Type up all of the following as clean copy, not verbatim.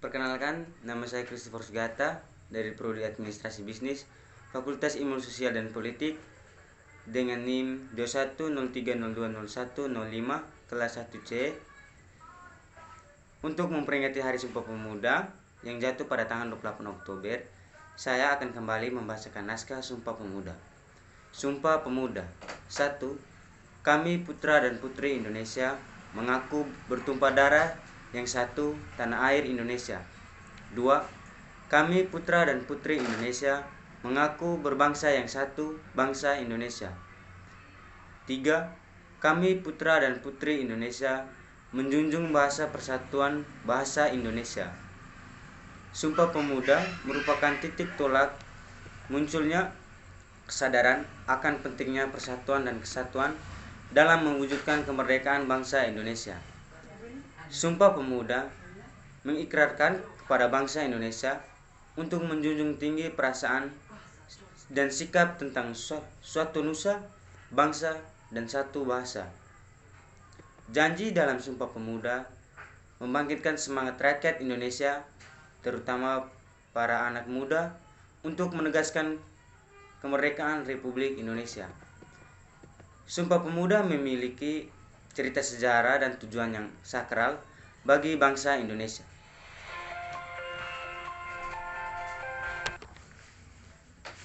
Perkenalkan, nama saya Christopher Sugata dari Prodi Administrasi Bisnis, Fakultas Ilmu Sosial dan Politik dengan NIM 2103020105 kelas 1C untuk memperingati Hari Sumpah Pemuda yang jatuh pada tanggal 28 Oktober. Saya akan kembali membacakan naskah Sumpah Pemuda. Sumpah Pemuda. 1. Kami putra dan putri Indonesia mengaku bertumpah darah yang satu, tanah air Indonesia. 2. Kami putra dan putri Indonesia mengaku berbangsa yang satu, bangsa Indonesia. 3. Kami putra dan putri Indonesia menjunjung bahasa persatuan bahasa Indonesia. Sumpah Pemuda merupakan titik tolak munculnya kesadaran akan pentingnya persatuan dan kesatuan dalam mewujudkan kemerdekaan bangsa Indonesia. Sumpah Pemuda mengikrarkan kepada bangsa Indonesia untuk menjunjung tinggi perasaan dan sikap tentang suatu nusa, bangsa, dan satu bahasa. Janji dalam Sumpah Pemuda membangkitkan semangat rakyat Indonesia, terutama para anak muda, untuk menegaskan kemerdekaan Republik Indonesia. Sumpah Pemuda memiliki cerita sejarah dan tujuan yang sakral bagi bangsa Indonesia.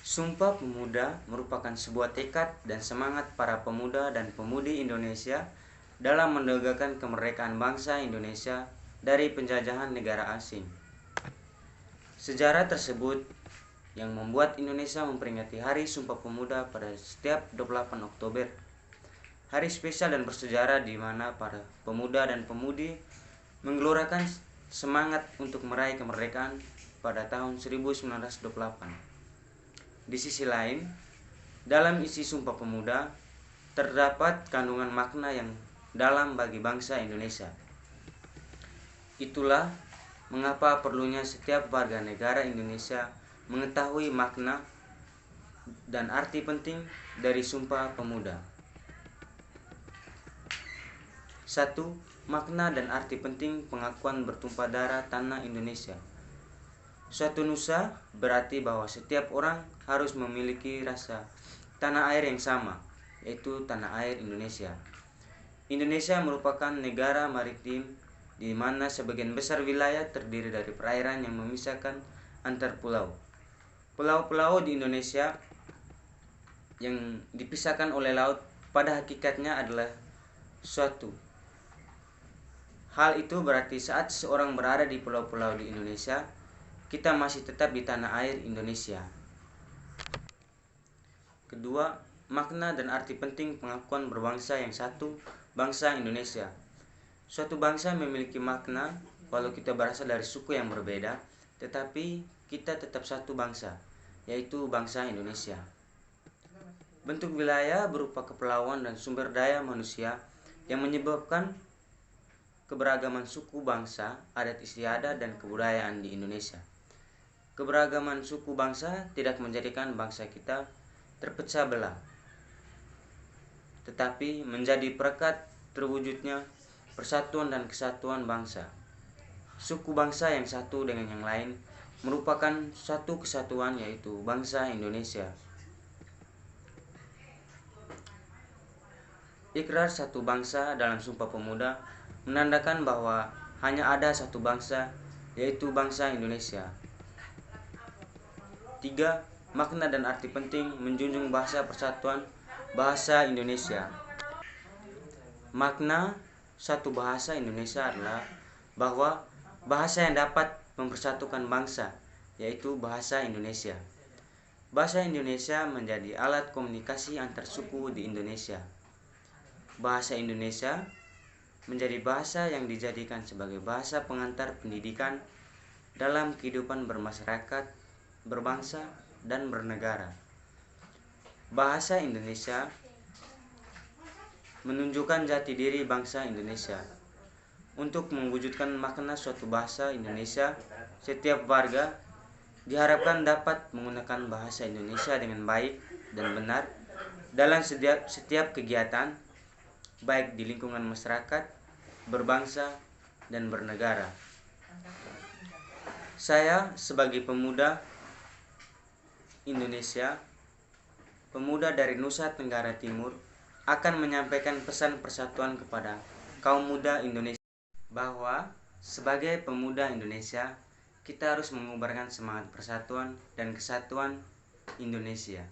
Sumpah Pemuda merupakan sebuah tekad dan semangat para pemuda dan pemudi Indonesia dalam menegakkan kemerdekaan bangsa Indonesia dari penjajahan negara asing. Sejarah tersebut yang membuat Indonesia memperingati Hari Sumpah Pemuda pada setiap 28 Oktober. Hari spesial dan bersejarah di mana para pemuda dan pemudi menggelorakan semangat untuk meraih kemerdekaan pada tahun 1928. Di sisi lain, dalam isi Sumpah Pemuda terdapat kandungan makna yang dalam bagi bangsa Indonesia. Itulah mengapa perlunya setiap warga negara Indonesia mengetahui makna dan arti penting dari Sumpah Pemuda. 1. Makna dan arti penting pengakuan bertumpah darah tanah Indonesia. Suatu nusa berarti bahwa setiap orang harus memiliki rasa tanah air yang sama, yaitu tanah air Indonesia. Indonesia merupakan negara maritim di mana sebagian besar wilayah terdiri dari perairan yang memisahkan antar pulau. Pulau-pulau di Indonesia yang dipisahkan oleh laut pada hakikatnya adalah suatu. Hal itu berarti saat seseorang berada di pulau-pulau di Indonesia, kita masih tetap di tanah air Indonesia. Kedua, makna dan arti penting pengakuan berbangsa yang satu, bangsa Indonesia. Suatu bangsa memiliki makna walau kita berasal dari suku yang berbeda, tetapi kita tetap satu bangsa, yaitu bangsa Indonesia. Bentuk wilayah berupa kepulauan dan sumber daya manusia yang menyebabkan keberagaman suku bangsa, adat istiadat, dan kebudayaan di Indonesia. Keberagaman suku bangsa tidak menjadikan bangsa kita terpecah belah, tetapi menjadi perekat terwujudnya persatuan dan kesatuan bangsa. Suku bangsa yang satu dengan yang lain merupakan satu kesatuan, yaitu bangsa Indonesia. Ikrar satu bangsa dalam Sumpah Pemuda menandakan bahwa hanya ada satu bangsa, yaitu bangsa Indonesia. 3. Makna dan arti penting menjunjung bahasa persatuan bahasa Indonesia. Makna satu bahasa Indonesia adalah bahwa bahasa yang dapat mempersatukan bangsa, yaitu bahasa Indonesia. Bahasa Indonesia menjadi alat komunikasi antar suku di Indonesia. Bahasa Indonesia menjadi bahasa yang dijadikan sebagai bahasa pengantar pendidikan dalam kehidupan bermasyarakat, berbangsa, dan bernegara. Bahasa Indonesia menunjukkan jati diri bangsa Indonesia. Untuk mewujudkan makna suatu bahasa Indonesia, setiap warga diharapkan dapat menggunakan bahasa Indonesia dengan baik dan benar dalam setiap kegiatan, baik di lingkungan masyarakat, berbangsa, dan bernegara. Saya sebagai pemuda Indonesia, pemuda dari Nusa Tenggara Timur, akan menyampaikan pesan persatuan kepada kaum muda Indonesia bahwa sebagai pemuda Indonesia, kita harus mengubarkan semangat persatuan dan kesatuan Indonesia.